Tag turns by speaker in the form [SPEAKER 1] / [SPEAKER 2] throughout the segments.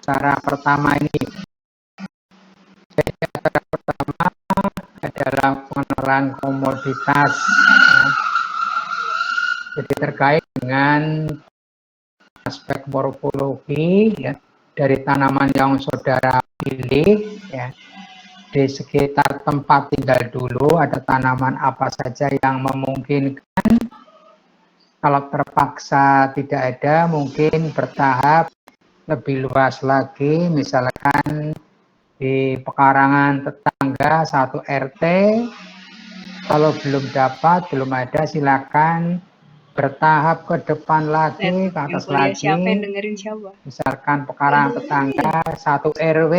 [SPEAKER 1] cara pertama ini. Jadi cara pertama adalah pengenalan komoditas. Ya. Jadi terkait dengan aspek morfologi ya, dari tanaman yang saudara pilih ya. Di sekitar tempat tinggal dulu ada tanaman apa saja yang memungkinkan. Kalau terpaksa tidak ada, mungkin bertahap lebih luas lagi, misalkan di pekarangan tetangga 1 RT. Kalau belum dapat, belum ada, silakan bertahap ke depan lagi, ke atas lagi. Misalkan pekarangan tetangga 1 RW,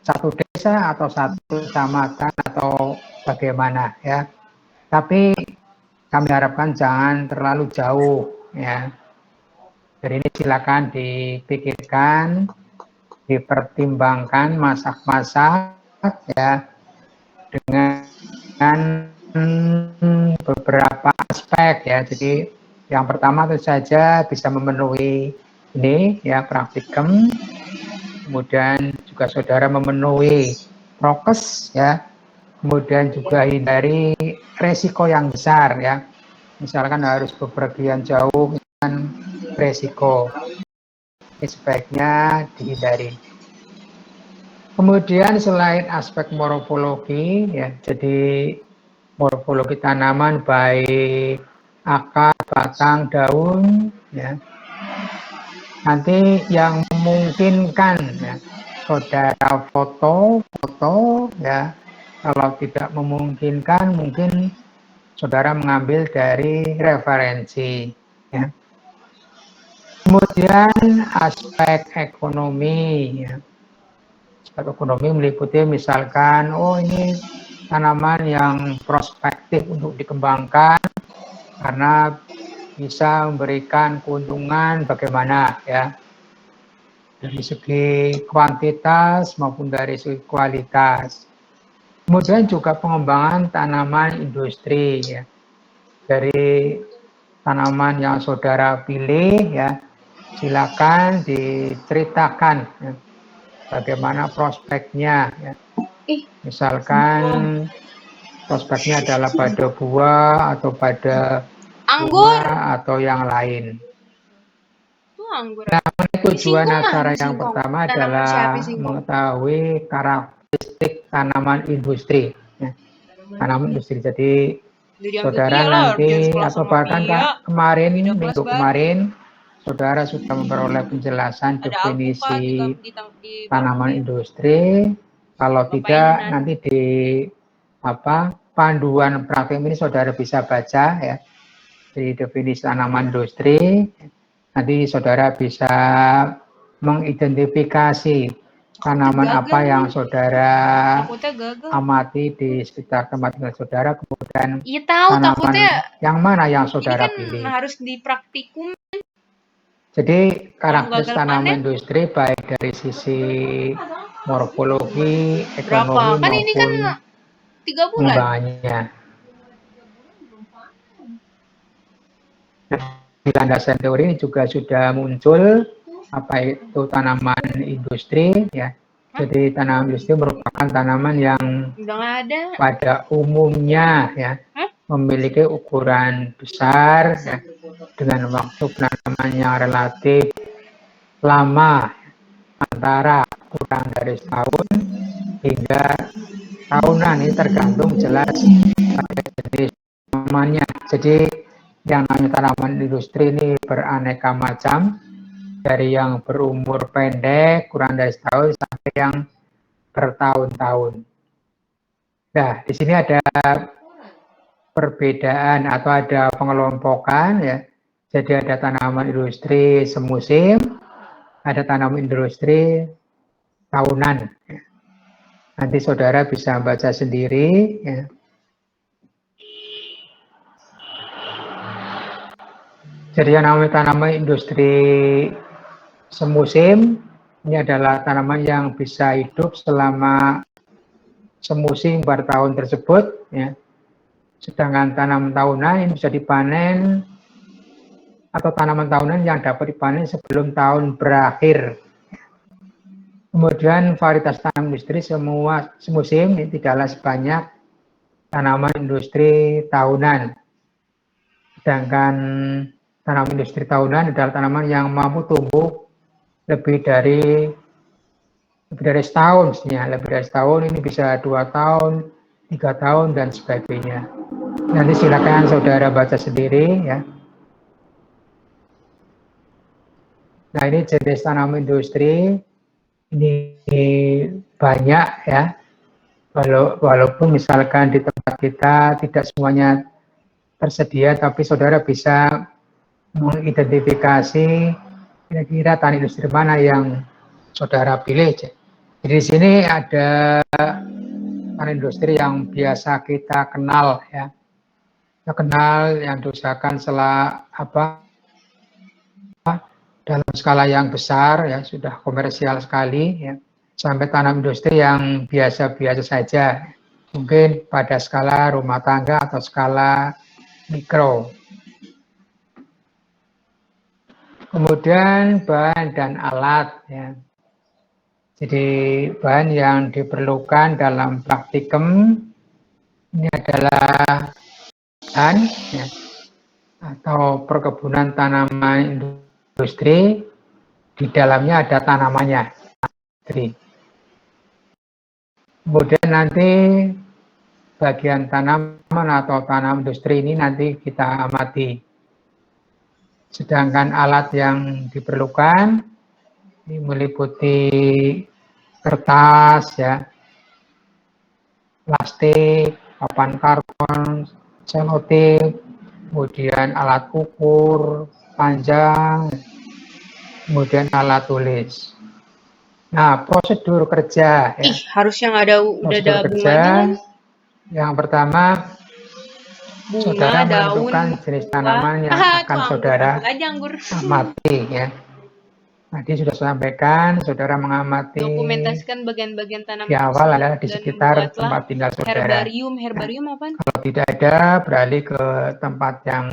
[SPEAKER 1] 1 desa atau 1 kecamatan atau bagaimana ya. Tapi kami harapkan jangan terlalu jauh ya. Jadi ini silakan dipikirkan, dipertimbangkan, masak-masak ya dengan beberapa aspek ya. Jadi yang pertama tentu saja bisa memenuhi ini ya praktikum, kemudian juga saudara memenuhi prokes ya, kemudian juga hindari resiko yang besar ya. Misalkan harus bepergian jauh kan resiko, ini sebaiknya dihindari. Kemudian selain aspek morfologi ya, jadi morfologi tanaman baik akar, batang, daun ya. Nanti yang memungkinkan ya, saudara foto ya. Kalau tidak memungkinkan mungkin saudara mengambil dari referensi ya. Kemudian aspek ekonomi ya. Aspek ekonomi meliputi misalkan ini tanaman yang prospektif untuk dikembangkan karena bisa memberikan keuntungan bagaimana ya, dari segi kuantitas maupun dari segi kualitas. Kemudian juga pengembangan tanaman industri ya, dari tanaman yang saudara pilih ya, silakan diceritakan ya, bagaimana prospeknya ya. Misalkan prospeknya adalah pada buah atau pada bunga atau yang lain. Nah, tujuan acara yang pertama adalah mengetahui karakteristik tanaman industri ya. Tanaman industri, jadi saudara nanti atau bahkan kemarin, minggu kemarin saudara sudah memperoleh penjelasan definisi tanaman industri. Kalau tidak nanti di panduan praktik ini saudara bisa baca ya, di definisi tanaman industri. Nanti saudara bisa mengidentifikasi tanaman apa yang saudara amati di sekitar tempat tinggal saudara, kemudian tanaman yang mana yang saudara pilih.
[SPEAKER 2] Harus dipraktikum.
[SPEAKER 1] Jadi karakteristik tanaman industri baik dari sisi morfologi, ekonomi maupun pengembangannya. Di landasan teori ini juga sudah muncul apa itu tanaman industri ya. Jadi tanaman industri merupakan tanaman yang pada umumnya ya memiliki ukuran besar ya, dengan waktu penanaman yang relatif lama antara kurang dari setahun hingga tahunan. Ini tergantung jelas pada jenis tanamannya. Jadi yang namanya tanaman industri ini beraneka macam, dari yang berumur pendek kurang dari setahun sampai yang bertahun-tahun. Nah, di sini ada perbedaan atau ada pengelompokan ya. Jadi ada tanaman industri semusim, ada tanaman industri tahunan. Nanti saudara bisa baca sendiri ya. Jadi yang namanya tanaman industri semusim ini adalah tanaman yang bisa hidup selama semusim pada tahun tersebut ya. Sedangkan tanaman tahunan ini bisa dipanen, atau tanaman tahunan yang dapat dipanen sebelum tahun berakhir. Kemudian varietas tanaman industri semua semusim, tidaklah sebanyak tanaman industri tahunan. Sedangkan tanaman industri tahunan adalah tanaman yang mampu tumbuh lebih dari setahun, lebih dari setahun, ini bisa 2 tahun, 3 tahun, dan sebagainya. Nanti silakan saudara baca sendiri ya. Nah, ini jenis tanaman industri, ini banyak ya. Walaupun misalkan di tempat kita tidak semuanya tersedia, tapi saudara bisa mengidentifikasi kira-kira tanaman industri mana yang saudara pilih. Jadi di sini ada tanaman industri yang biasa kita kenal ya. Kita kenal yang diusahakan dalam skala yang besar ya, sudah komersial sekali ya, sampai tanam industri yang biasa-biasa saja, mungkin pada skala rumah tangga atau skala mikro. Kemudian bahan dan alat ya. Jadi bahan yang diperlukan dalam praktikum ini adalah bahan ya, atau perkebunan tanaman industri, di dalamnya ada tanamannya. Kemudian nanti bagian tanaman atau tanam industri ini nanti kita amati. Sedangkan alat yang diperlukan ini meliputi kertas ya, plastik, papan karton, selotip, kemudian alat ukur panjang, kemudian alat tulis. Nah, prosedur kerja ya.
[SPEAKER 2] Harusnya nggak ada udah ada
[SPEAKER 1] bunganya kan? Yang pertama, bunga, saudara menentukan jenis tanaman yang akan saudara amati ya. Tadi sudah sampaikan, saudara mengamati,
[SPEAKER 2] dokumentasikan bagian-bagian tanaman
[SPEAKER 1] di awal adalah di sekitar tempat tinggal saudara.
[SPEAKER 2] Herbarium apa?
[SPEAKER 1] Kalau tidak ada, beralih ke tempat yang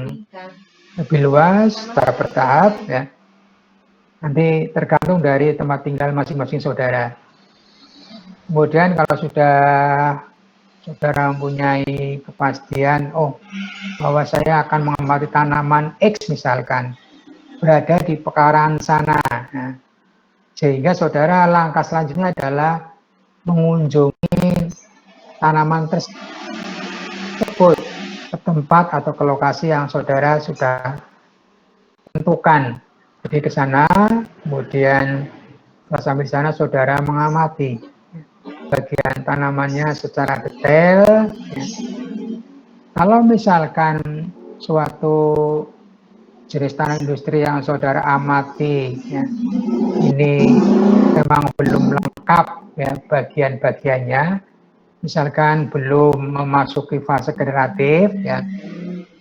[SPEAKER 1] lebih luas secara bertahap ya. Nanti tergantung dari tempat tinggal masing-masing saudara. Kemudian kalau sudah saudara mempunyai kepastian, bahwa saya akan mengamati tanaman X misalkan, berada di pekarangan sana. Nah, sehingga saudara langkah selanjutnya adalah mengunjungi tanaman tersebut ke tempat atau ke lokasi yang saudara sudah tentukan. Jadi ke sana, kemudian sampai di sana saudara mengamati bagian tanamannya secara detail. Ya. Kalau misalkan suatu jenis tanam industri yang saudara amati ya, ini memang belum lengkap ya bagian-bagiannya, misalkan belum memasuki fase generatif ya,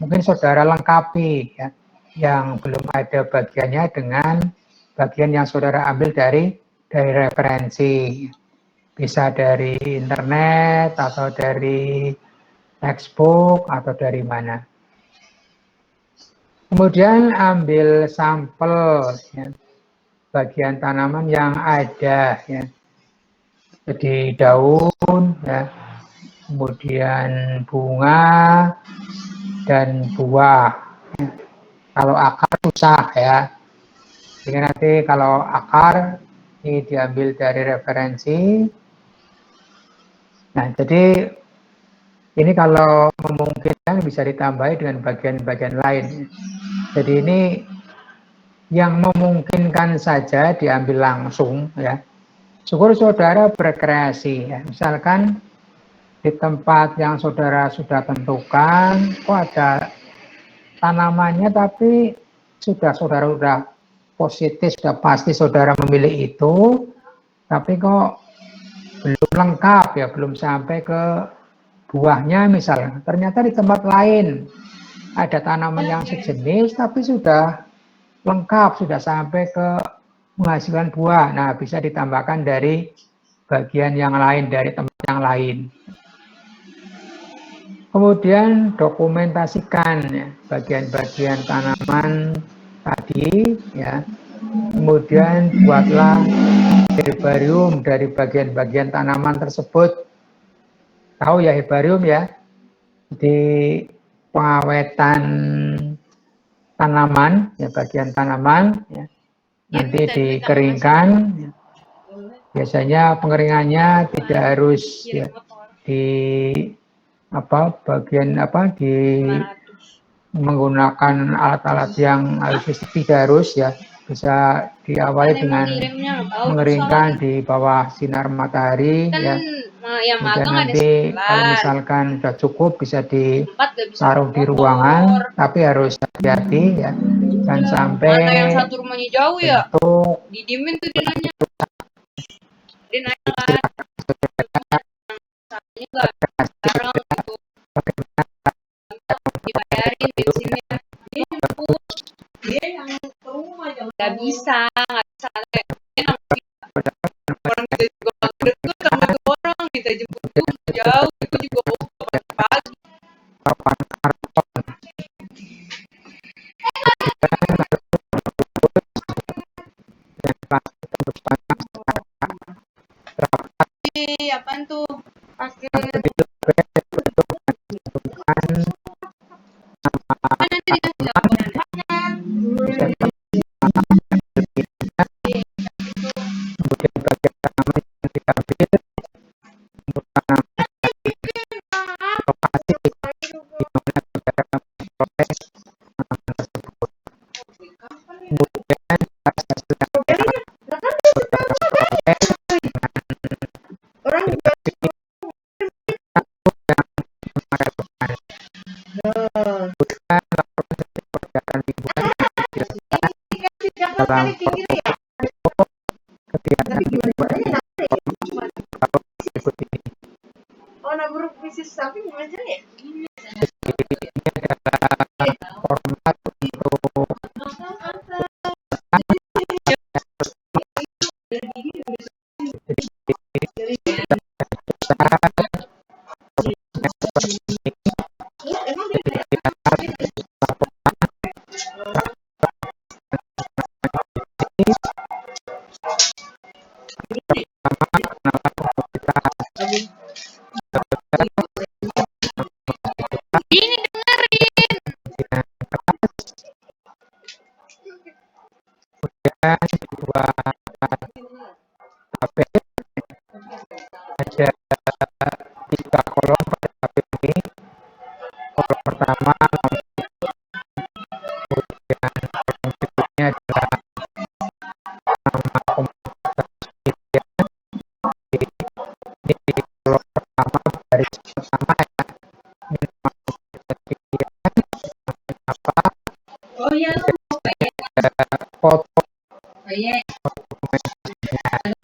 [SPEAKER 1] mungkin saudara lengkapi ya yang belum ada bagiannya dengan bagian yang saudara ambil dari referensi, bisa dari internet atau dari textbook atau dari mana. Kemudian ambil sampel ya, bagian tanaman yang ada ya. Jadi daun ya, kemudian bunga dan buah. Ya. Kalau akar susah ya. Jadi nanti kalau akar ini diambil dari referensi. Nah, jadi ini kalau memungkinkan bisa ditambahi dengan bagian-bagian lain. Jadi ini yang memungkinkan saja diambil langsung ya. Syukur saudara berkreasi ya. Misalkan di tempat yang saudara sudah tentukan, kok ada tanamannya tapi saudara sudah positif, sudah pasti saudara memilih itu, tapi kok belum lengkap ya, belum sampai ke buahnya misalnya. Ternyata di tempat lain ada tanaman yang sejenis tapi sudah lengkap, sudah sampai ke menghasilkan buah. Nah, bisa ditambahkan dari bagian yang lain, dari tempat yang lain. Kemudian dokumentasikan ya, bagian-bagian tanaman tadi ya. Kemudian buatlah herbarium dari bagian-bagian tanaman tersebut. Tahu ya herbarium ya? Di pengawetan tanaman, ya bagian tanaman, ya, nanti dikeringkan. Ya. Biasanya pengeringannya tidak harus ya, di bagian menggunakan alat-alat yang tidak harus ya, bisa diawali dengan mengeringkan di bawah sinar matahari ya. Kemudian nanti kalau misalkan sudah cukup bisa ditaruh di ruangan, tapi harus hati-hati ya, dan sampai
[SPEAKER 2] yang satu rumahnya jauh ya, didimin tuh dia nanya. Dia nanya kan, sekarang gitu, dibayarin bensinnya, dia yang ke rumah nggak bisa orang kita juga deket sama orang kita jemput tuh jauh, itu juga pagi. Apaan tuh? Nanti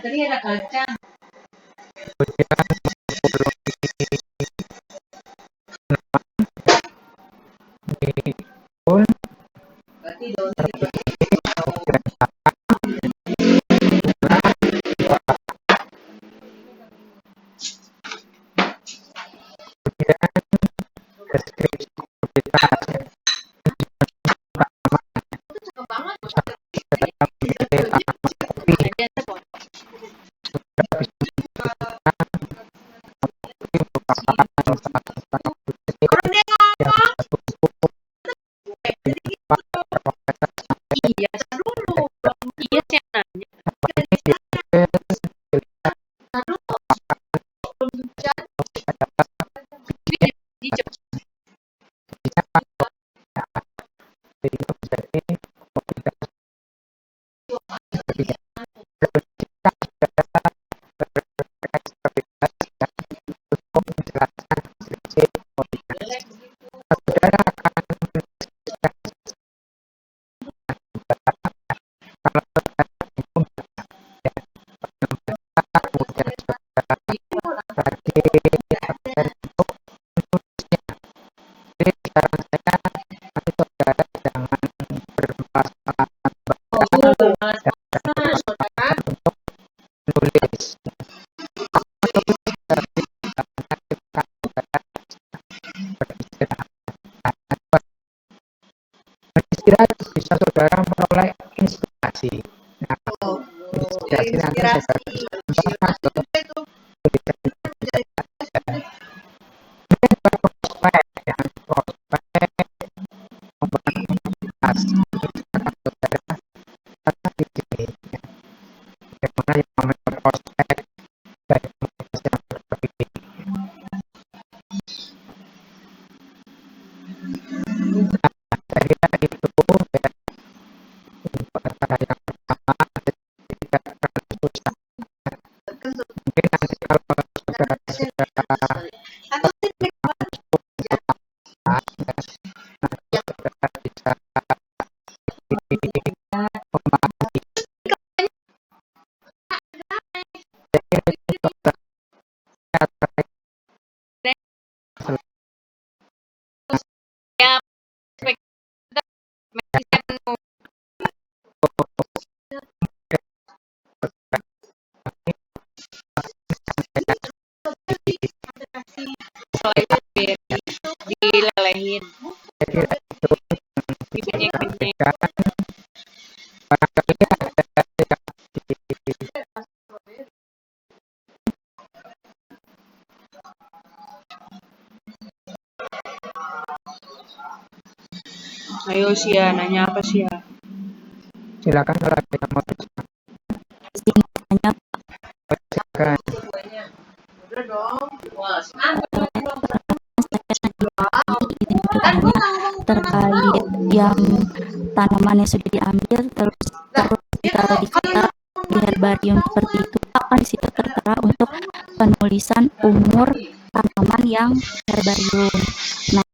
[SPEAKER 2] dikasih laporan. dilelehin, dibenyek-benyek. Ayo Sia, nanya apa Sia?
[SPEAKER 1] Silakan kalau ada yang mau
[SPEAKER 3] Tanya
[SPEAKER 1] silakan.
[SPEAKER 3] terkait yang tanaman yang sudah diambil terus ditaruh di kotak di herbarium seperti itu, akan di situ tertera untuk penulisan umur tanaman yang herbarium. Nah,